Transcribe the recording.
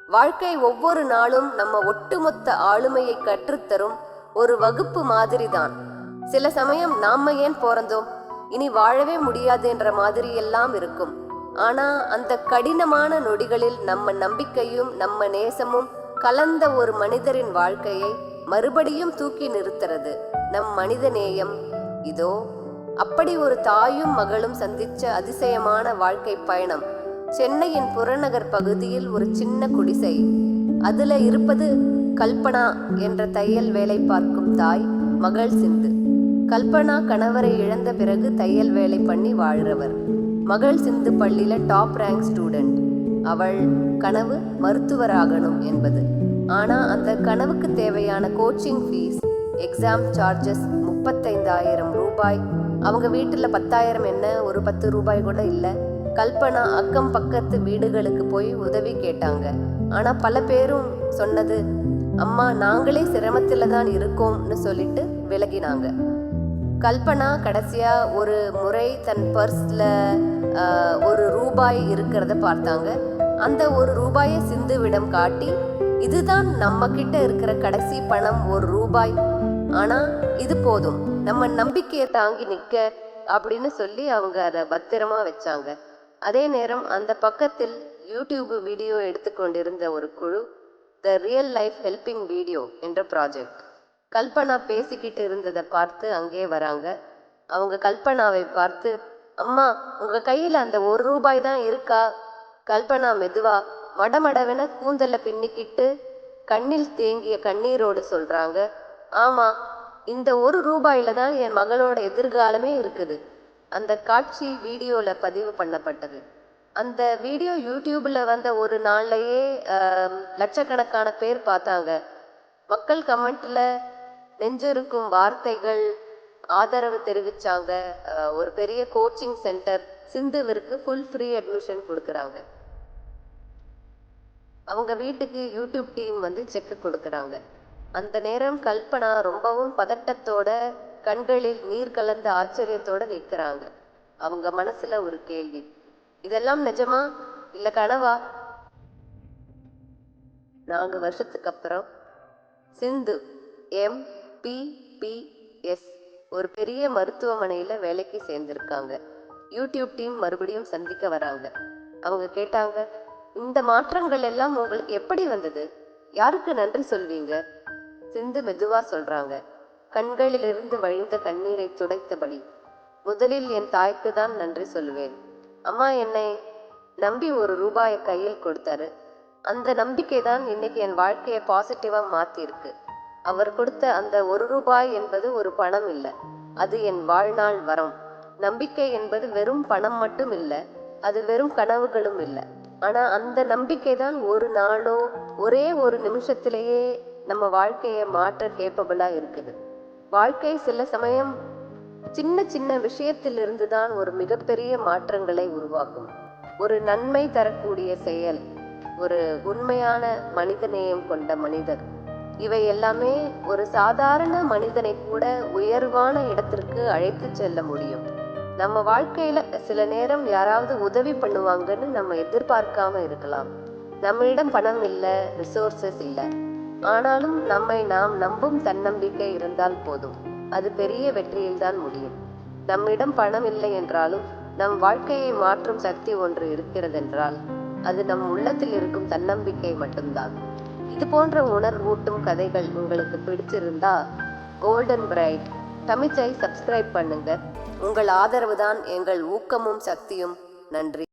வாழ்க்கை ஒவ்வொரு நாளும் நம்ம ஒட்டுமொத்த ஆளுமையை கற்றுத்தரும் ஒரு வகுப்பு மாதிரி தான். சில சமயம் நாம ஏன் பிறந்தோம், இனி வாழவே முடியாது என்ற மாதிரி எல்லாம் இருக்கும். ஆனா அந்த கடினமான நொடிகளில் நம்ம நம்பிக்கையும் நம்ம நேசமும் கலந்த ஒரு மனிதரின் வாழ்க்கையை மறுபடியும் தூக்கி நிறுத்துறது நம் மனித நேயம். இதோ அப்படி ஒரு தாயும் மகளும் சந்திச்ச அதிசயமான வாழ்க்கை பயணம். சென்னையின் புறநகர் பகுதியில் ஒரு சின்ன குடிசை. அதுல இருப்பது கல்பனா என்ற தையல் வேலை பார்க்கும் தாய், மகள் சிந்து. கல்பனா கணவரை இழந்த பிறகு தையல் வேலை பண்ணி வாழ்றவர். மகள் சிந்து பள்ளியில டாப் ரேங்க் ஸ்டூடெண்ட். அவள் கனவு மருத்துவராகணும் என்பது. ஆனா அந்த கனவுக்கு தேவையான கோச்சிங் ஃபீஸ், எக்ஸாம் சார்ஜஸ் 35,000 ரூபாய். அவங்க வீட்டுல 10,000 என்ன, ஒரு 10 ரூபாய் கூட இல்லை. கல்பனா அக்கம் பக்கத்து வீடுகளுக்கு போய் உதவி கேட்டாங்க. ஆனா பல பேரும் சொன்னது, அம்மா நாங்களே சிரமத்துல தான் இருக்கோம்னு சொல்லிட்டு விலகினாங்க. கல்பனா கடைசியா ஒரு முறை தன் பர்ஸ்ல ஒரு ரூபாய் இருக்கிறத பார்த்தாங்க. அந்த ஒரு ரூபாயை சிந்துவிடம் காட்டி, இதுதான் நம்ம கிட்ட இருக்கிற கடைசி பணம், 1 ரூபாய். ஆனா இது போதும், நம்ம நம்பிக்கையை தாங்கி நிக்க அப்படின்னு சொல்லி அவங்க அதை பத்திரமா வச்சாங்க. அதே நேரம் அந்த பக்கத்தில் யூடியூப் வீடியோ எடுத்துக்கொண்டிருந்த ஒரு குழு, the real life helping video என்ற ப்ராஜெக்ட். கல்பனா பேசிக்கிட்டு இருந்ததை பார்த்து அங்கே வராங்க. அவங்க கல்பனாவை பார்த்து, அம்மா உங்க கையில அந்த 1 ரூபாய் தான் இருக்கா? கல்பனா மெதுவா மடமடவென கூந்தல பின்னிக்கிட்டு கண்ணில் தேங்கிய கண்ணீரோடு சொல்றாங்க, ஆமா, இந்த 1 ரூபாயில தான் என் மகளோட எதிர்காலமே இருக்குது. அந்த காட்சி வீடியோல பதிவு பண்ணப்பட்டது. அந்த வீடியோ யூடியூப்ல வந்த ஒரு நாள்லயே லட்சக்கணக்கான பேர் பார்த்தாங்க. மக்கள் கமெண்ட்ல நெஞ்சிருக்கும் வார்த்தைகள் ஆதரவு தெரிவிச்சாங்க. ஒரு பெரிய கோச்சிங் சென்டர் சிந்துவிற்கு ஃபுல் ஃப்ரீ அட்மிஷன் கொடுக்குறாங்க. அவங்க வீட்டுக்கு யூடியூப் டீம் வந்து செக் கொடுக்குறாங்க. அந்த நேரம் கல்பனா ரொம்பவும் பதட்டத்தோட, கண்களில் நீர் கலந்த ஆச்சரியத்தோட நிற்கிறாங்க. அவங்க மனசுல ஒரு கேள்வி, இதெல்லாம் நிஜமா இல்ல கனவா? 4 வருஷத்துக்கு அப்புறம் சிந்து MPPS ஒரு பெரிய மருத்துவமனையில வேலைக்கு சேர்ந்திருக்காங்க. யூடியூப் டீம் மறுபடியும் சந்திக்க வராங்க. அவங்க கேட்டாங்க, இந்த மாற்றங்கள் எல்லாம் உங்களுக்கு எப்படி வந்தது? யாருக்கு நன்றி சொல்வீங்க? சிந்து மெதுவா சொல்றாங்க, கண்களிலிருந்து வழிந்த கண்ணீரை துடைத்தபடி, முதலில் என் தாய்க்கு தான் நன்றி சொல்வேன். அம்மா என்னை நம்பி 1 ரூபாயை கையில் கொடுத்தாரு. அந்த நம்பிக்கை தான் இன்னைக்கு என் வாழ்க்கையை பாசிட்டிவா மாத்திருக்கு. அவர் கொடுத்த அந்த 1 ரூபாய் என்பது ஒரு பணம் இல்லை, அது என் வாழ்நாள் வரம். நம்பிக்கை என்பது வெறும் பணம் மட்டும் இல்லை, அது வெறும் கனவுகளும் இல்லை. ஆனா அந்த நம்பிக்கை தான் ஒரு நாளோ ஒரே ஒரு நிமிஷத்திலேயே நம்ம வாழ்க்கையை மாற்ற கேப்பபிளா இருக்குது. வாழ்க்கை சில சமயம் சின்ன சின்ன விஷயத்திலிருந்து தான் ஒரு மிகப்பெரிய மாற்றங்களை உருவாக்கும். ஒரு நன்மை தரக்கூடிய செயல், ஒரு உண்மையான மனிதநேயம் கொண்ட மனிதர், இவை எல்லாமே ஒரு சாதாரண மனிதனை கூட உயர்வான இடத்திற்கு அழைத்து செல்ல முடியும். நம்ம வாழ்க்கையில சில நேரம் யாராவது உதவி பண்ணுவாங்கன்னு நம்ம எதிர்பார்க்காம இருக்கலாம். நம்மளிடம் பணம் இல்லை, ரிசோர்சஸ் இல்லை. ஆனாலும் நம்மை நாம் நம்பும் தன்னம்பிக்கை இருந்தால் போதும், அது பெரிய வெற்றியில் தான் முடியும். நம்மிடம் பணம் இல்லை என்றாலும் நம் வாழ்க்கையை மாற்றும் சக்தி ஒன்று இருக்கிறதென்றால் அது நம் உள்ளத்தில் இருக்கும் தன்னம்பிக்கை மட்டும்தான். இது போன்ற உணர்வூட்டும் கதைகள் உங்களுக்கு பிடிச்சிருந்தா கோல்டன் பிரைட் தமிழை சப்ஸ்கிரைப் பண்ணுங்க. உங்கள் ஆதரவு தான் எங்கள் ஊக்கமும் சக்தியும். நன்றி.